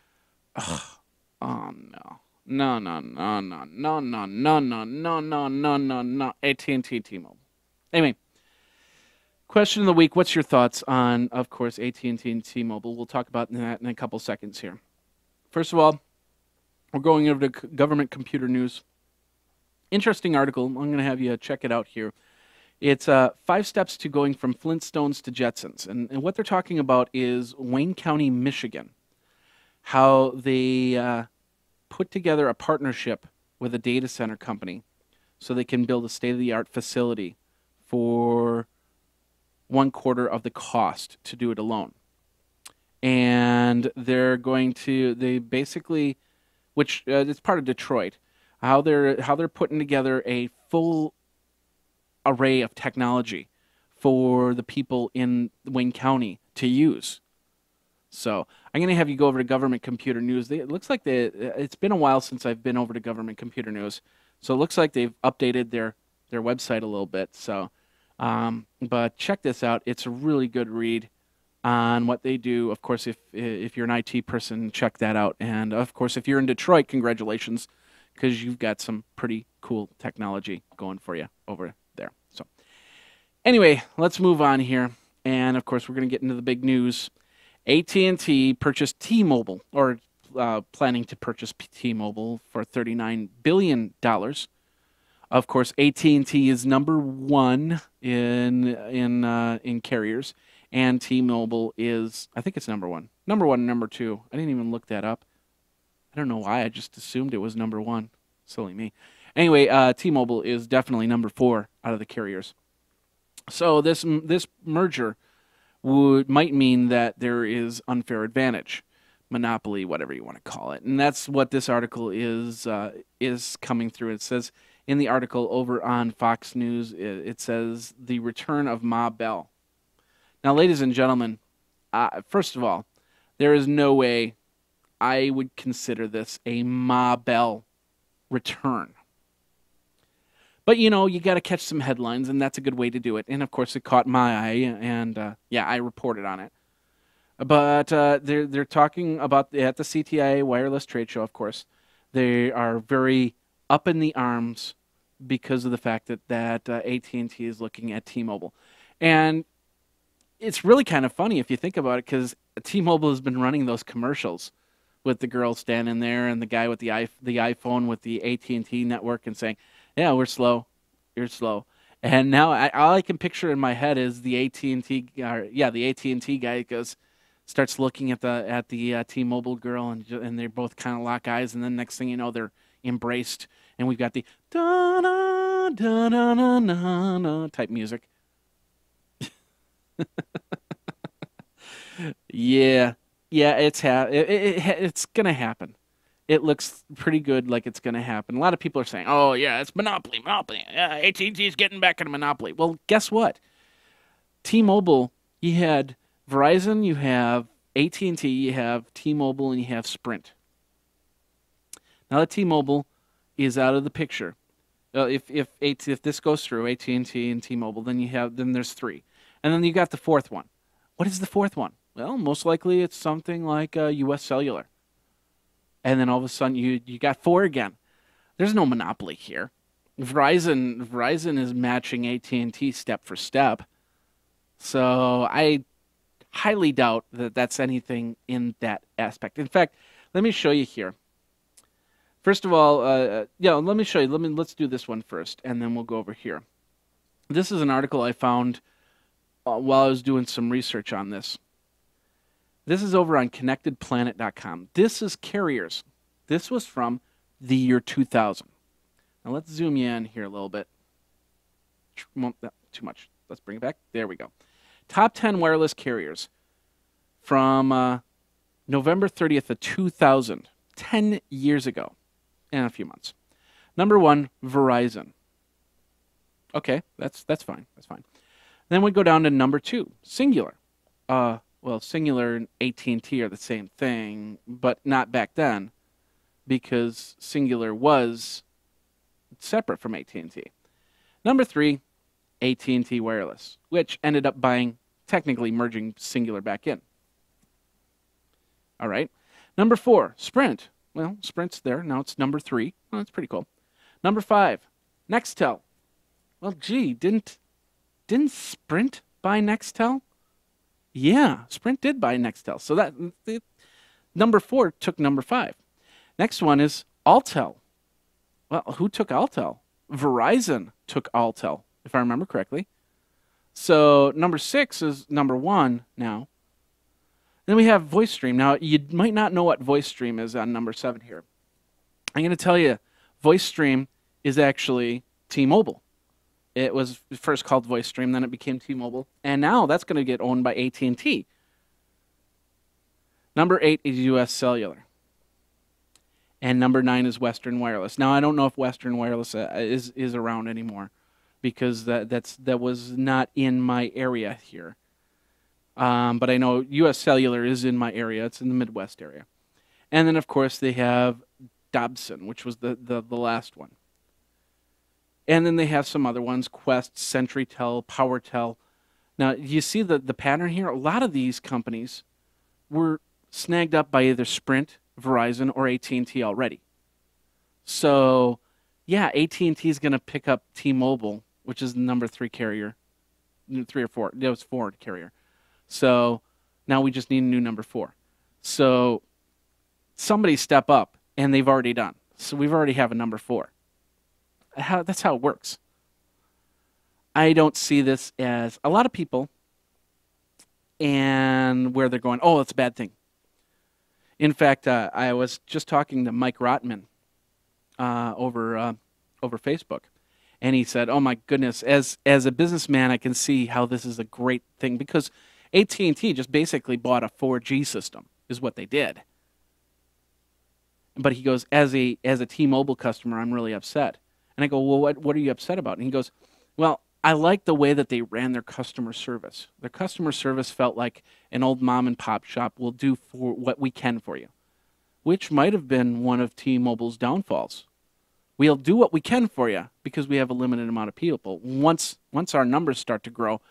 oh no. No, no, no, no, no, no, no, no, no, no, no, no, no, AT&T, T-Mobile. Anyway, question of the week, what's your thoughts on, of course, AT&T and T-Mobile? We'll talk about that in a couple seconds here. First of all, we're going over to government computer news. Interesting article. I'm going to have you check it out here. It's 5 steps to going from Flintstones to Jetsons. And what they're talking about is Wayne County, Michigan. How they put together a partnership with a data center company so they can build a state-of-the-art facility for 1/4 of the cost to do it alone. And they're going to, they basically, which it's part of Detroit, how they're putting together a full array of technology for the people in Wayne County to use. So I'm going to have you go over to Government Computer News. It looks like it's been a while since I've been over to Government Computer News, so it looks like they've updated their website a little bit. So, but check this out. It's a really good read on what they do. Of course, if you're an IT person, check that out. And of course, if you're in Detroit, congratulations, because you've got some pretty cool technology going for you over there. So anyway, let's move on here. And of course, we're going to get into the big news. AT&T purchased T-Mobile, or planning to purchase T-Mobile for $39 billion. Of course, AT&T is number 1 in carriers, and T-Mobile is, I think it's number 1. Number 1, number 2. I didn't even look that up. I don't know why. I just assumed it was number 1. Silly me. Anyway, T-Mobile is definitely number 4 out of the carriers. So this merger might mean that there is unfair advantage, monopoly, whatever you want to call it, and that's what this article is coming through. It says in the article over on Fox News, it says the return of Ma Bell. Now, ladies and gentlemen, first of all, there is no way I would consider this a Ma Bell return. But, you know, you got to catch some headlines, and that's a good way to do it. And, of course, it caught my eye, and, yeah, I reported on it. But they're talking about, at the CTIA Wireless Trade Show, of course, they are very up in the arms because of the fact that AT&T is looking at T-Mobile. And it's really kind of funny if you think about it, because T-Mobile has been running those commercials with the girl standing there and the guy with the iPhone with the AT&T network and saying, yeah, we're slow. You're slow. And now all I can picture in my head is the AT&T, the AT&T guy starts looking at the T-Mobile girl, and they both kind of lock eyes, and then next thing you know, they're embraced, and we've got the da da da da da da da type music. Yeah, it's gonna happen. It looks pretty good, like it's going to happen. A lot of people are saying, oh, yeah, it's monopoly. Yeah, AT&T is getting back into monopoly. Well, guess what? T-Mobile, you had Verizon, you have AT&T, you have T-Mobile, and you have Sprint. Now that T-Mobile is out of the picture, if this goes through, AT&T and T-Mobile, then there's 3. And then you got the 4th one. What is the 4th one? Well, most likely it's something like U.S. Cellular. And then all of a sudden you got 4 again. There's no monopoly here. Verizon is matching AT&T step for step. So I highly doubt that that's anything in that aspect. In fact, let me show you here. First of all, let me show you. Let's do this one first, and then we'll go over here. This is an article I found while I was doing some research on this. This is over on connectedplanet.com. This is carriers. This was from the year 2000. Now let's zoom you in here a little bit. Too much. Let's bring it back. There we go. Top 10 wireless carriers from November 30th of 2000, 10 years ago, and a few months. Number 1, Verizon. Okay, that's fine. That's fine. Then we go down to number 2, Singular. Well, Singular and AT&T are the same thing, but not back then, because Singular was separate from AT&T. Number 3, AT&T Wireless, which ended up technically merging Singular back in. All right. Number 4, Sprint. Well, Sprint's there. Now it's number 3. Well, that's pretty cool. Number 5, Nextel. Well, gee, didn't Sprint buy Nextel? Yeah, Sprint did buy Nextel. So number 4 took number 5. Next one is Altel. Well, who took Altel? Verizon took Altel, if I remember correctly. So number 6 is number 1 now. Then we have VoiceStream. Now, you might not know what VoiceStream is on number 7 here. I'm going to tell you, VoiceStream is actually T-Mobile. It was first called VoiceStream, then it became T-Mobile, and now that's going to get owned by AT&T. Number 8 is U.S. Cellular. And number 9 is Western Wireless. Now, I don't know if Western Wireless is around anymore, because that was not in my area here. But I know U.S. Cellular is in my area. It's in the Midwest area. And then, of course, they have Dobson, which was the last one. And then they have some other ones, Quest, CenturyTel, PowerTel. Now, you see the pattern here? A lot of these companies were snagged up by either Sprint, Verizon, or AT&T already. So, yeah, AT&T is going to pick up T-Mobile, which is the number 3 carrier. 3 or 4. It was 4 carrier. So, now we just need a new number 4. So, somebody step up, and they've already done. So, we've already have a number 4. That's how it works. I don't see this as a lot of people and where they're going, oh, it's a bad thing. In fact, I was just talking to Mike Rotman over Facebook, and he said, oh, my goodness, as a businessman, I can see how this is a great thing, because AT&T just basically bought a 4G system is what they did. But he goes, as a T-Mobile customer, I'm really upset. And I go, well, what are you upset about? And he goes, well, I like the way that they ran their customer service. Their customer service felt like an old mom and pop shop will do for what we can for you, which might have been one of T-Mobile's downfalls. We'll do what we can for you because we have a limited amount of people. Once our numbers start to grow,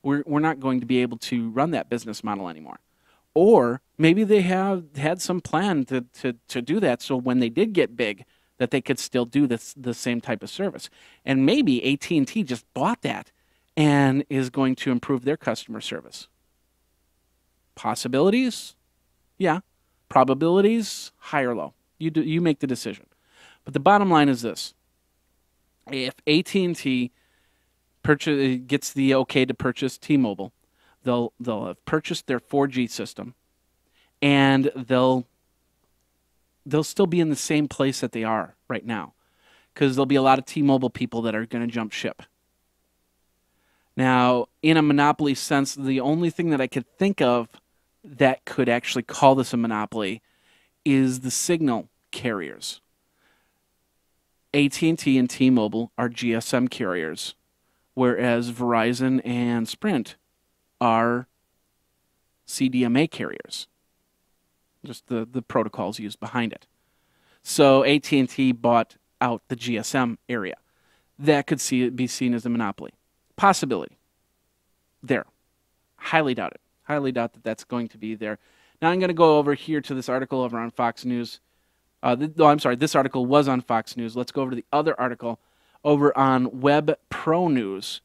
we're not going to be able to run that business model anymore. Or maybe they have had some plan to do that, so when they did get big, that they could still do the same type of service. And maybe AT&T just bought that and is going to improve their customer service. Possibilities? Yeah. Probabilities? High or low. You make the decision. But the bottom line is this. If AT&T gets the okay to purchase T-Mobile, they'll have purchased their 4G system, and they'll still be in the same place that they are right now, because there'll be a lot of T-Mobile people that are going to jump ship. Now, in a monopoly sense, the only thing that I could think of that could actually call this a monopoly is the signal carriers. AT&T and T-Mobile are GSM carriers, whereas Verizon and Sprint are CDMA carriers. Just the protocols used behind it. So AT&T bought out the GSM area. That could be seen as a monopoly. Possibility. There. Highly doubt it. Highly doubt that that's going to be there. Now I'm going to go over here to this article over on Fox News. This article was on Fox News. Let's go over to the other article over on Web Pro News.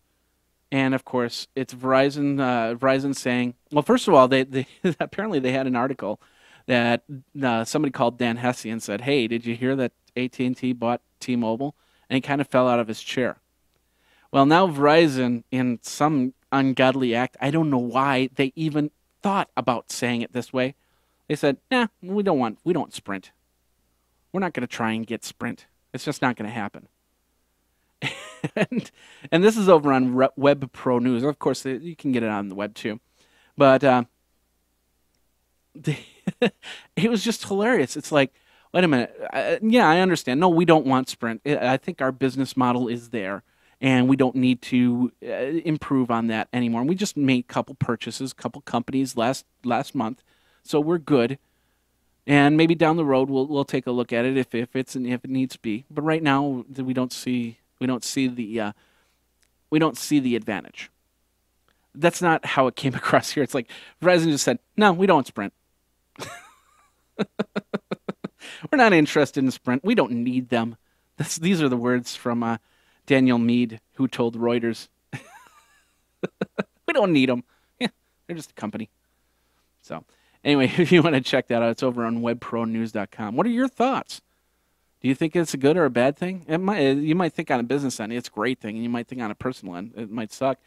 And of course, it's Verizon. Verizon saying, well, first of all, they apparently they had an article that somebody called Dan Hesse and said, "Hey, did you hear that AT&T bought T-Mobile?" And he kind of fell out of his chair. Well, now Verizon, in some ungodly act, I don't know why they even thought about saying it this way. They said, "Nah, we don't Sprint. We're not going to try and get Sprint. It's just not going to happen." and, and this is over on Web Pro News. Of course, you can get it on the web too. But it was just hilarious. It's like, wait a minute. Yeah, I understand. No, we don't want Sprint. I think our business model is there, and we don't need to improve on that anymore. And we just made a couple purchases, couple companies last month, so we're good. And maybe down the road we'll take a look at it if it needs to be. But right now we don't see the advantage. That's not how it came across here. It's like Verizon just said, "No, we don't want Sprint. We're not interested in Sprint. We don't need them." These are the words from Daniel Mead, who told Reuters, "We don't need them. Yeah, they're just a company." So anyway, if you want to check that out, it's over on webpronews.com. What are your thoughts? Do you think it's a good or a bad thing? You might think on a business end, it's a great thing, and you might think on a personal end, it might suck.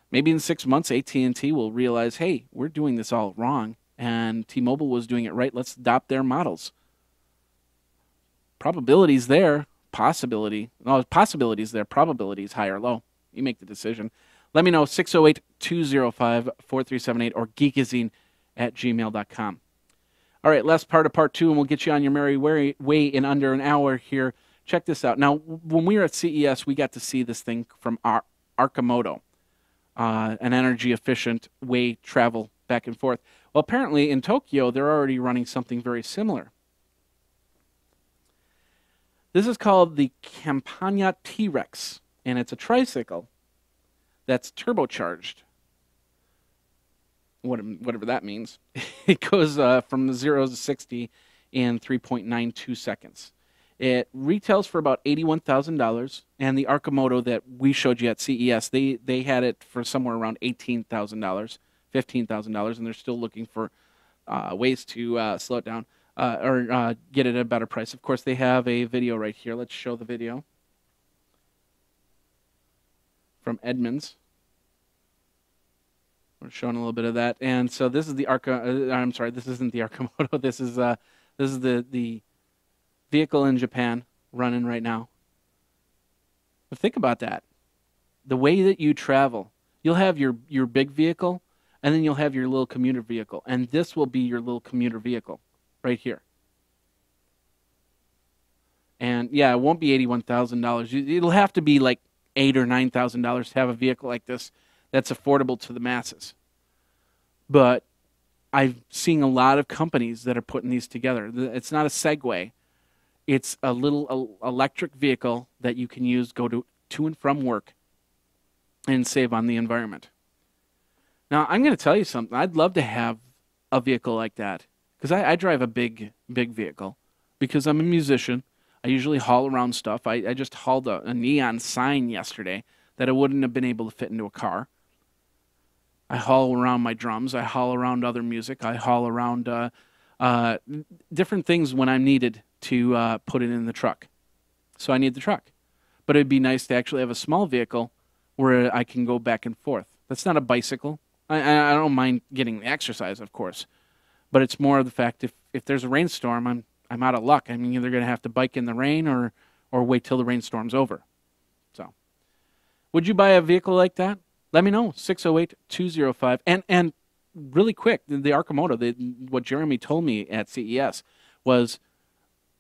Maybe in 6 months, AT&T will realize, hey, we're doing this all wrong, and T-Mobile was doing it right. Let's adopt their models. Probability's there. Possibilities there. Probabilities high or low. You make the decision. Let me know, 608-205-4378 or geekazine@gmail.com. All right, last part of part 2, and we'll get you on your merry way in under an hour here. Check this out. Now, when we were at CES, we got to see this thing from Arcimoto, an energy-efficient way travel back and forth. Well, apparently in Tokyo, they're already running something very similar. This is called the Campania T-Rex, and it's a tricycle that's turbocharged. Whatever that means. It goes from 0 to 60 in 3.92 seconds. It retails for about $81,000, and the Arcimoto that we showed you at CES, they had it for somewhere around $18,000, $15,000, and they're still looking for ways to slow it down or get it at a better price. Of course, they have a video right here. Let's show the video from Edmunds. We're showing a little bit of that, and so this is the I'm sorry, this isn't the Arcimoto. This is the vehicle in Japan running right now. But think about that. The way that you travel, you'll have your big vehicle, and then you'll have your little commuter vehicle, and this will be your little commuter vehicle right here. And yeah, it won't be $81,000. It'll have to be like $8,000 or $9,000 to have a vehicle like this that's affordable to the masses. But I've seen a lot of companies that are putting these together. It's not a Segway. It's a little electric vehicle that you can use, go to and from work, and save on the environment. Now, I'm going to tell you something. I'd love to have a vehicle like that, because I drive a big vehicle because I'm a musician. I usually haul around stuff. I just hauled a neon sign yesterday that I wouldn't have been able to fit into a car. I haul around my drums. I haul around other music. I haul around different things when I'm needed to put it in the truck. So I need the truck. But it'd be nice to actually have a small vehicle where I can go back and forth. That's not a bicycle. I don't mind getting the exercise, of course. But it's more of the fact if there's a rainstorm, I'm out of luck. I'm either going to have to bike in the rain or wait till the rainstorm's over. So, would you buy a vehicle like that? Let me know, 608-205. And really quick, the Arcimoto, what Jeremy told me at CES was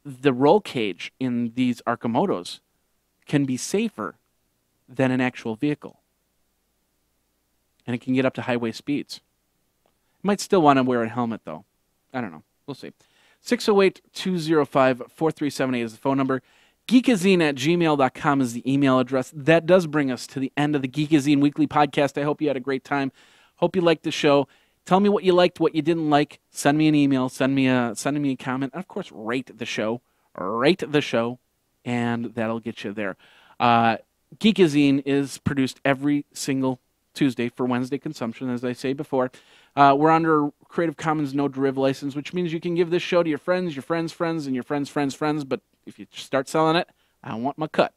the roll cage in these Arcimotos can be safer than an actual vehicle. And it can get up to highway speeds. Might still want to wear a helmet, though. I don't know. We'll see. 608-205-4378 is the phone number. Geekazine@gmail.com is the email address. That does bring us to the end of the Geekazine Weekly Podcast. I hope you had a great time. Hope you liked the show. Tell me what you liked, what you didn't like. Send me an email. Send me a comment. And, of course, rate the show. Rate the show, and that'll get you there. Geekazine is produced every single Tuesday for Wednesday consumption, as I say before. We're under Creative Commons no deriv license, which means you can give this show to your friends, and your friends' friends. But if you start selling it, I want my cut.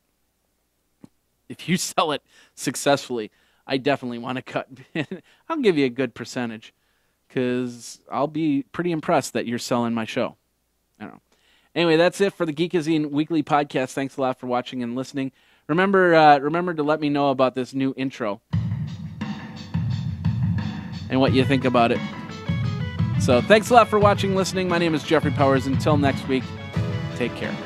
If you sell it successfully, I definitely want a cut. I'll give you a good percentage because I'll be pretty impressed that you're selling my show. I don't know. Anyway, that's it for the Geekazine weekly podcast. Thanks a lot for watching and listening. Remember to let me know about this new intro and what you think about it. So thanks a lot for watching, listening. My name is Jeffrey Powers. Until next week, take care.